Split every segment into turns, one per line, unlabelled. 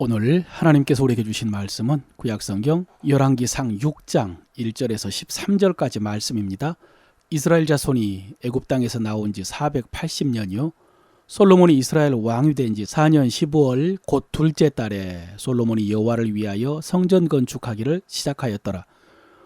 오늘 하나님께서 우리에게 주신 말씀은 구약성경 열왕기상 6장 1절에서 13절까지 말씀입니다. 이스라엘 자손이 애굽 땅에서 나온 지 480년이요. 솔로몬이 이스라엘 왕이 된 지 4년 15월 곧 둘째 달에 솔로몬이 여호와를 위하여 성전 건축하기를 시작하였더라.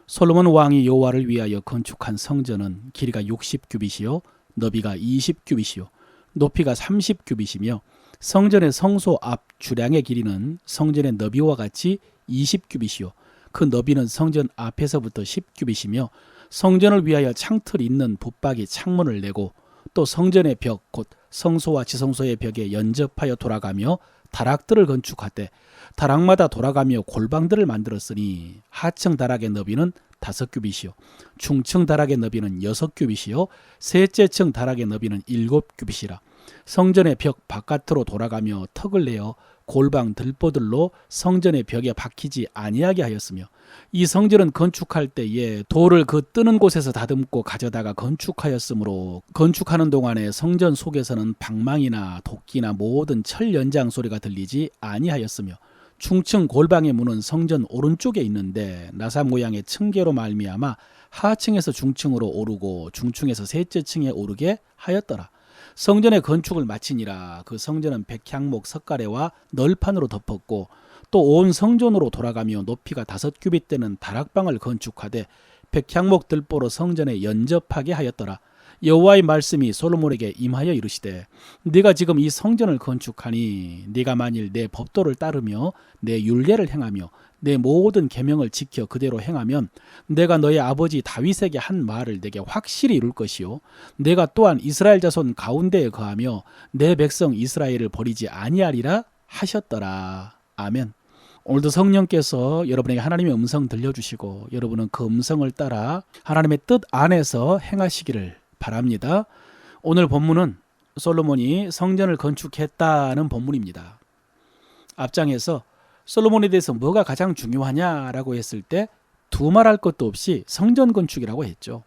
솔로몬 왕이 여호와를 위하여 건축한 성전은 길이가 60규빗이요 너비가 20규빗이요 높이가 30규빗이며 성전의 성소 앞 주량의 길이는 성전의 너비와 같이 20규빗이요 그 너비는 성전 앞에서부터 10규빗이며 성전을 위하여 창틀 있는 붙박이 창문을 내고 또 성전의 벽 곧 성소와 지성소의 벽에 연접하여 돌아가며 다락들을 건축하되 다락마다 돌아가며 골방들을 만들었으니 하층 다락의 너비는 5규빗이요 중층 다락의 너비는 6규빗이요 셋째 층 다락의 너비는 7규빗이라. 성전의 벽 바깥으로 돌아가며 턱을 내어 골방 들보들로 성전의 벽에 박히지 아니하게 하였으며 이 성전은 건축할 때에 돌을 그 뜨는 곳에서 다듬고 가져다가 건축하였으므로 건축하는 동안에 성전 속에서는 방망이나 도끼나 모든 철 연장 소리가 들리지 아니하였으며 중층 골방의 문은 성전 오른쪽에 있는데 나사 모양의 층계로 말미암아 하층에서 중층으로 오르고 중층에서 셋째 층에 오르게 하였더라. 성전의 건축을 마치니라. 그 성전은 백향목 석가래와 널판으로 덮었고 또 온 성전으로 돌아가며 높이가 5규빗 되는 다락방을 건축하되 백향목 들보로 성전에 연접하게 하였더라. 여호와의 말씀이 솔로몬에게 임하여 이르시되 네가 지금 이 성전을 건축하니 네가 만일 내 법도를 따르며 내 율례를 행하며 내 모든 계명을 지켜 그대로 행하면 내가 너의 아버지 다윗에게 한 말을 내게 확실히 이룰 것이요 내가 또한 이스라엘 자손 가운데에 거하며 내 백성 이스라엘을 버리지 아니하리라 하셨더라. 아멘. 오늘도 성령께서 여러분에게 하나님의 음성 들려주시고 여러분은 그 음성을 따라 하나님의 뜻 안에서 행하시기를 바랍니다. 오늘 본문은 솔로몬이 성전을 건축했다는 본문입니다. 앞장에서 솔로몬에 대해서 뭐가 가장 중요하냐라고 했을 때 두말할 것도 없이 성전 건축이라고 했죠.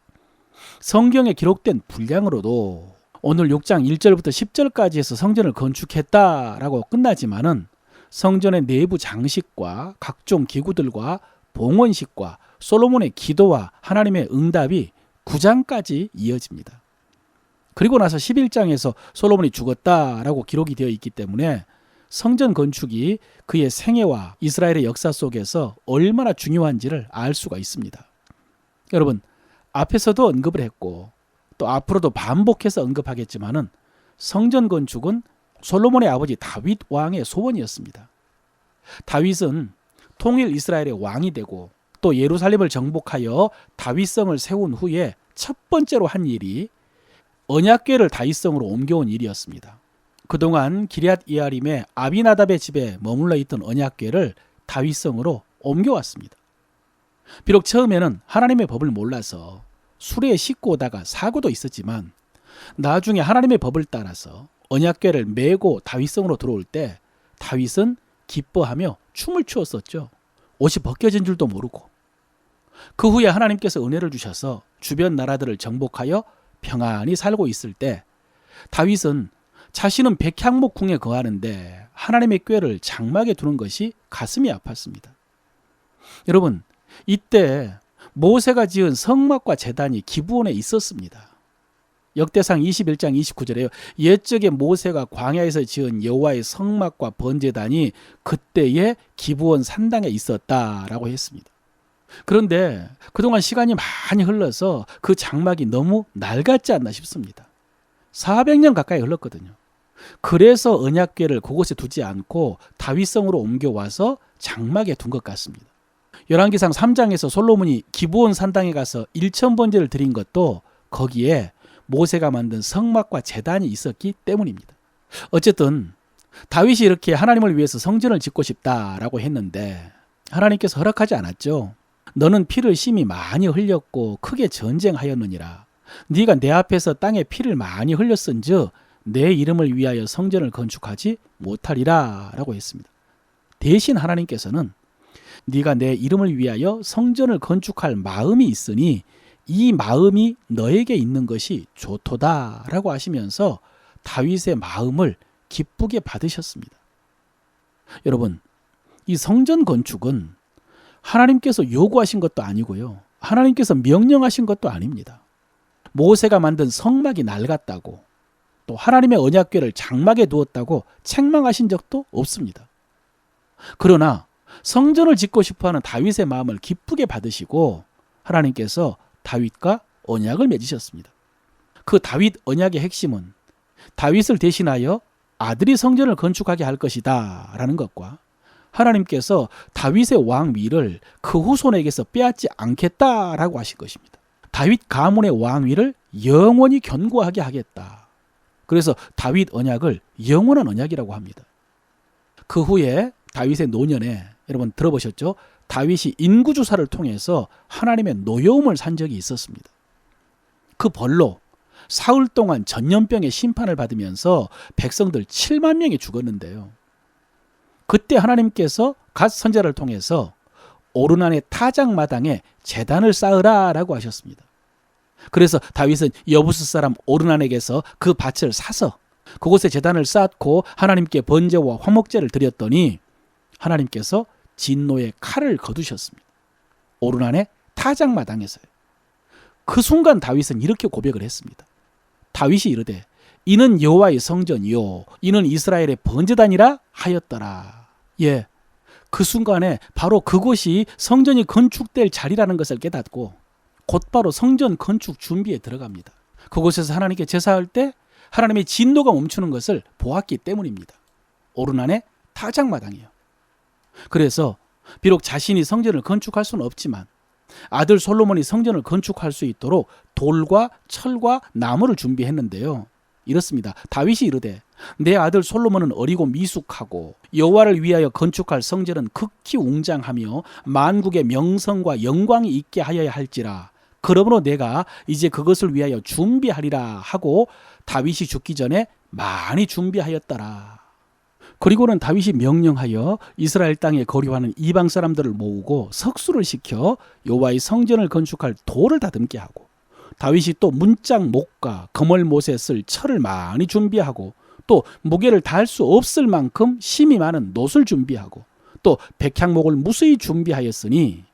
성경에 기록된 분량으로도 오늘 6장 1절부터 10절까지 해서 성전을 건축했다라고 끝나지만은 성전의 내부 장식과 각종 기구들과 봉헌식과 솔로몬의 기도와 하나님의 응답이 9장까지 이어집니다. 그리고 나서 11장에서 솔로몬이 죽었다라고 기록이 되어 있기 때문에 성전 건축이 그의 생애와 이스라엘의 역사 속에서 얼마나 중요한지를 알 수가 있습니다. 여러분, 앞에서도 언급을 했고 또 앞으로도 반복해서 언급하겠지만은 성전 건축은 솔로몬의 아버지 다윗 왕의 소원이었습니다. 다윗은 통일 이스라엘의 왕이 되고 또 예루살렘을 정복하여 다윗성을 세운 후에 첫 번째로 한 일이 언약궤를 다윗성으로 옮겨온 일이었습니다. 그동안 기럇 이아림의 아비나답의 집에 머물러 있던 언약궤를 다윗성으로 옮겨왔습니다. 비록 처음에는 하나님의 법을 몰라서 수레에 싣고 오다가 사고도 있었지만 나중에 하나님의 법을 따라서 언약궤를 메고 다윗성으로 들어올 때 다윗은 기뻐하며 춤을 추었었죠. 옷이 벗겨진 줄도 모르고. 그 후에 하나님께서 은혜를 주셔서 주변 나라들을 정복하여 평안히 살고 있을 때 다윗은 자신은 백향목 궁에 거하는데 하나님의 궤를 장막에 두는 것이 가슴이 아팠습니다. 여러분, 이때 모세가 지은 성막과 제단이 기브온에 있었습니다. 역대상 21장 29절에요. 옛적에 모세가 광야에서 지은 여호와의 성막과 번제단이 그때의 기브온 산당에 있었다라고 했습니다. 그런데 그동안 시간이 많이 흘러서 그 장막이 너무 낡았지 않나 싶습니다. 400년 가까이 흘렀거든요. 그래서 언약궤를 그곳에 두지 않고 다윗성으로 옮겨와서 장막에 둔 것 같습니다. 열왕기상 3장에서 솔로몬이 기브온 산당에 가서 1000번제를 드린 것도 거기에 모세가 만든 성막과 제단이 있었기 때문입니다. 어쨌든 다윗이 이렇게 하나님을 위해서 성전을 짓고 싶다라고 했는데 하나님께서 허락하지 않았죠. 너는 피를 심히 많이 흘렸고 크게 전쟁하였느니라. 네가 내 앞에서 땅에 피를 많이 흘렸은즉 내 이름을 위하여 성전을 건축하지 못하리라 라고 했습니다. 대신 하나님께서는 네가 내 이름을 위하여 성전을 건축할 마음이 있으니 이 마음이 너에게 있는 것이 좋도다 라고 하시면서 다윗의 마음을 기쁘게 받으셨습니다. 여러분, 이 성전 건축은 하나님께서 요구하신 것도 아니고요. 하나님께서 명령하신 것도 아닙니다. 모세가 만든 성막이 낡았다고, 또 하나님의 언약궤를 장막에 두었다고 책망하신 적도 없습니다. 그러나 성전을 짓고 싶어하는 다윗의 마음을 기쁘게 받으시고 하나님께서 다윗과 언약을 맺으셨습니다. 그 다윗 언약의 핵심은 다윗을 대신하여 아들이 성전을 건축하게 할 것이다 라는 것과 하나님께서 다윗의 왕위를 그 후손에게서 빼앗지 않겠다라고 하신 것입니다. 다윗 가문의 왕위를 영원히 견고하게 하겠다. 그래서 다윗 언약을 영원한 언약이라고 합니다. 그 후에 다윗의 노년에 여러분 들어보셨죠? 다윗이 인구조사를 통해서 하나님의 노여움을 산 적이 있었습니다. 그 벌로 사흘 동안 전염병의 심판을 받으면서 백성들 7만 명이 죽었는데요. 그때 하나님께서 갓 선지자를 통해서 오르난의 타작마당에 제단을 쌓으라라고 하셨습니다. 그래서 다윗은 여부스 사람 오르난에게서 그 밭을 사서 그곳에 제단을 쌓고 하나님께 번제와 화목제를 드렸더니 하나님께서 진노의 칼을 거두셨습니다. 오르난의 타작마당에서요. 그 순간 다윗은 이렇게 고백을 했습니다. 다윗이 이르되 이는 여호와의 성전이요 이는 이스라엘의 번제단이라 하였더라. 예, 그 순간에 바로 그곳이 성전이 건축될 자리라는 것을 깨닫고 곧바로 성전 건축 준비에 들어갑니다. 그곳에서 하나님께 제사할 때 하나님의 진노가 멈추는 것을 보았기 때문입니다. 오르난의 타작마당이요. 그래서 비록 자신이 성전을 건축할 수는 없지만 아들 솔로몬이 성전을 건축할 수 있도록 돌과 철과 나무를 준비했는데요. 이렇습니다. 다윗이 이르되 내 아들 솔로몬은 어리고 미숙하고 여호와를 위하여 건축할 성전은 극히 웅장하며 만국의 명성과 영광이 있게 하여야 할지라. 그러므로 내가 이제 그것을 위하여 준비하리라 하고 다윗이 죽기 전에 많이 준비하였더라. 그리고는 다윗이 명령하여 이스라엘 땅에 거류하는 이방 사람들을 모으고 석수를 시켜 여호와의 성전을 건축할 돌을 다듬게 하고 다윗이 또 문짝 목과 거멀못에 쓸 철을 많이 준비하고 또 무게를 다할 수 없을 만큼 심이 많은 놋을 준비하고 또 백향목을 무수히 준비하였으니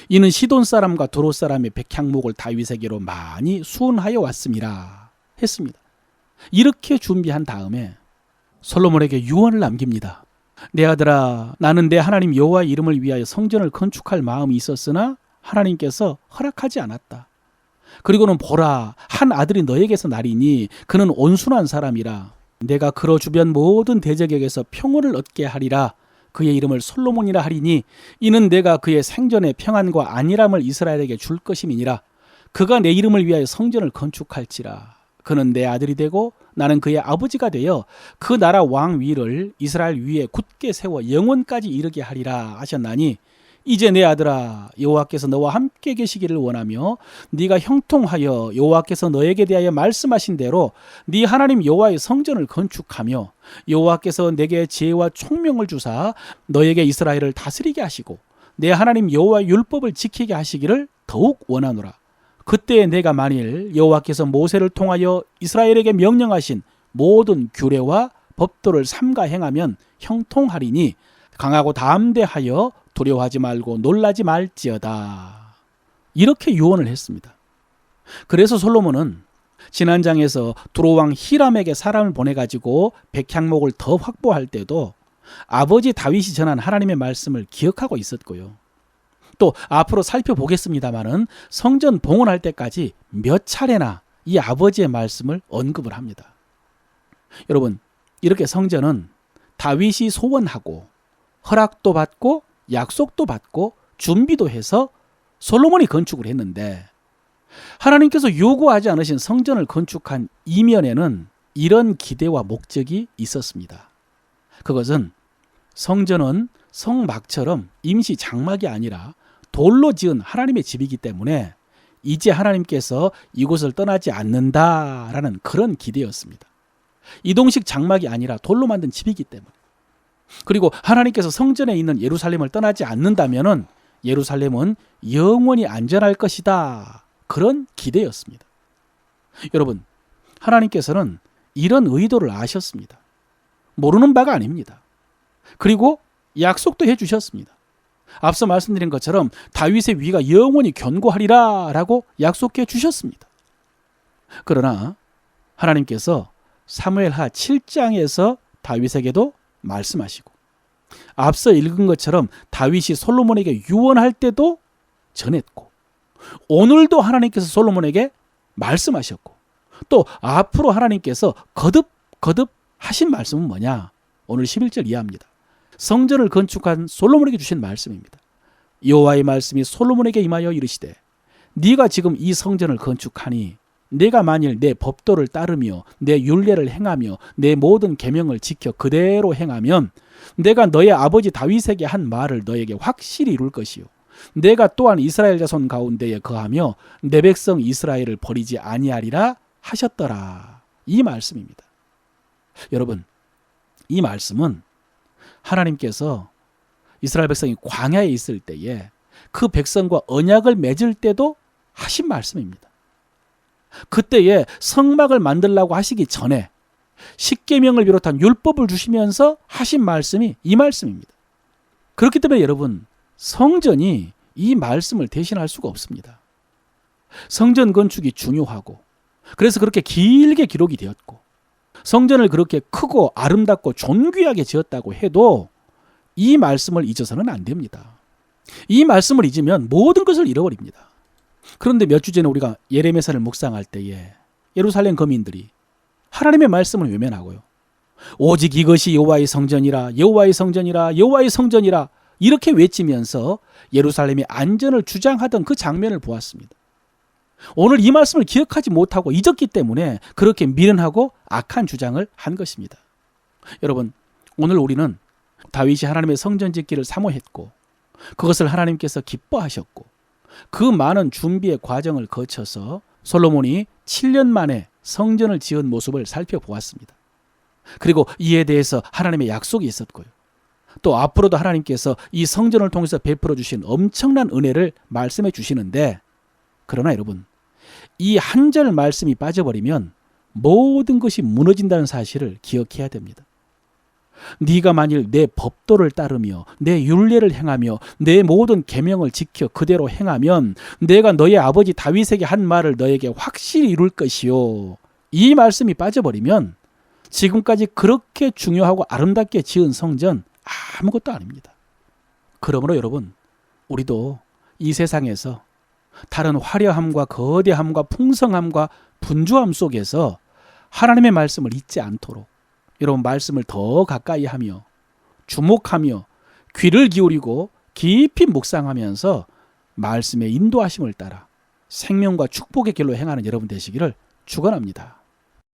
이는 시돈 사람과 도로 사람의 백향목을 다윗에게로 많이 수운하여 왔음이라 했습니다. 이렇게 준비한 다음에 솔로몬에게 유언을 남깁니다. 내 아들아, 나는 내 하나님 여호와의 이름을 위하여 성전을 건축할 마음이 있었으나 하나님께서 허락하지 않았다. 그리고는 보라, 한 아들이 너에게서 나리니 그는 온순한 사람이라. 내가 그로 주변 모든 대적에게서 평온을 얻게 하리라. 그의 이름을 솔로몬이라 하리니 이는 내가 그의 생전의 평안과 안일함을 이스라엘에게 줄 것임이니라. 그가 내 이름을 위하여 성전을 건축할지라. 그는 내 아들이 되고 나는 그의 아버지가 되어 그 나라 왕위를 이스라엘 위에 굳게 세워 영원까지 이르게 하리라 하셨나니 이제 내 아들아, 여호와께서 너와 함께 계시기를 원하며 네가 형통하여 여호와께서 너에게 대하여 말씀하신 대로 네 하나님 여호와의 성전을 건축하며 여호와께서 내게 지혜와 총명을 주사 너에게 이스라엘을 다스리게 하시고 내 하나님 여호와의 율법을 지키게 하시기를 더욱 원하노라. 그때 내가 만일 여호와께서 모세를 통하여 이스라엘에게 명령하신 모든 규례와 법도를 삼가 행하면 형통하리니 강하고 담대하여 두려워하지 말고 놀라지 말지어다. 이렇게 유언을 했습니다. 그래서 솔로몬은 지난 장에서 두로왕 히람에게 사람을 보내가지고 백향목을 더 확보할 때도 아버지 다윗이 전한 하나님의 말씀을 기억하고 있었고요. 또 앞으로 살펴보겠습니다마는 성전 봉헌할 때까지 몇 차례나 이 아버지의 말씀을 언급을 합니다. 여러분, 이렇게 성전은 다윗이 소원하고 허락도 받고 약속도 받고 준비도 해서 솔로몬이 건축을 했는데 하나님께서 요구하지 않으신 성전을 건축한 이면에는 이런 기대와 목적이 있었습니다. 그것은 성전은 성막처럼 임시 장막이 아니라 돌로 지은 하나님의 집이기 때문에 이제 하나님께서 이곳을 떠나지 않는다라는 그런 기대였습니다. 이동식 장막이 아니라 돌로 만든 집이기 때문에. 그리고 하나님께서 성전에 있는 예루살렘을 떠나지 않는다면은 예루살렘은 영원히 안전할 것이다. 그런 기대였습니다. 여러분, 하나님께서는 이런 의도를 아셨습니다. 모르는 바가 아닙니다. 그리고 약속도 해주셨습니다. 앞서 말씀드린 것처럼 다윗의 위가 영원히 견고하리라 라고 약속해 주셨습니다. 그러나 하나님께서 사무엘하 7장에서 다윗에게도 말씀하시고, 앞서 읽은 것처럼 다윗이 솔로몬에게 유언할 때도 전했고, 오늘도 하나님께서 솔로몬에게 말씀하셨고, 또 앞으로 하나님께서 거듭 하신 말씀은 뭐냐? 오늘 11절 이하입니다. 성전을 건축한 솔로몬에게 주신 말씀입니다. 여호와의 말씀이 솔로몬에게 임하여 이르시되, 네가 지금 이 성전을 건축하니 내가 만일 내 법도를 따르며 내 율례를 행하며 내 모든 계명을 지켜 그대로 행하면 내가 너의 아버지 다윗에게 한 말을 너에게 확실히 이룰 것이요, 내가 또한 이스라엘 자손 가운데에 거하며 내 백성 이스라엘을 버리지 아니하리라 하셨더라. 이 말씀입니다. 여러분, 이 말씀은 하나님께서 이스라엘 백성이 광야에 있을 때에 그 백성과 언약을 맺을 때도 하신 말씀입니다. 그때에 성막을 만들라고 하시기 전에 십계명을 비롯한 율법을 주시면서 하신 말씀이 이 말씀입니다. 그렇기 때문에 여러분, 성전이 이 말씀을 대신할 수가 없습니다. 성전 건축이 중요하고, 그래서 그렇게 길게 기록이 되었고, 성전을 그렇게 크고 아름답고 존귀하게 지었다고 해도 이 말씀을 잊어서는 안 됩니다. 이 말씀을 잊으면 모든 것을 잃어버립니다. 그런데 몇 주 전에 우리가 예레미야서를 묵상할 때에 예루살렘 거민들이 하나님의 말씀을 외면하고요, 오직 이것이 여호와의 성전이라, 여호와의 성전이라, 여호와의 성전이라 이렇게 외치면서 예루살렘의 안전을 주장하던 그 장면을 보았습니다. 오늘 이 말씀을 기억하지 못하고 잊었기 때문에 그렇게 미련하고 악한 주장을 한 것입니다. 여러분, 오늘 우리는 다윗이 하나님의 성전 짓기를 사모했고, 그것을 하나님께서 기뻐하셨고, 그 많은 준비의 과정을 거쳐서 솔로몬이 7년 만에 성전을 지은 모습을 살펴보았습니다. 그리고 이에 대해서 하나님의 약속이 있었고요, 또 앞으로도 하나님께서 이 성전을 통해서 베풀어 주신 엄청난 은혜를 말씀해 주시는데, 그러나 여러분, 이 한 절 말씀이 빠져버리면 모든 것이 무너진다는 사실을 기억해야 됩니다. 네가 만일 내 법도를 따르며 내 율례를 행하며 내 모든 계명을 지켜 그대로 행하면 내가 너의 아버지 다윗에게 한 말을 너에게 확실히 이룰 것이요, 이 말씀이 빠져버리면 지금까지 그렇게 중요하고 아름답게 지은 성전 아무것도 아닙니다. 그러므로 여러분, 우리도 이 세상에서 다른 화려함과 거대함과 풍성함과 분주함 속에서 하나님의 말씀을 잊지 않도록 여러분, 말씀을 더 가까이 하며 주목하며 귀를 기울이고 깊이 묵상하면서 말씀의 인도하심을 따라 생명과 축복의 길로 행하는 여러분 되시기를 축원합니다.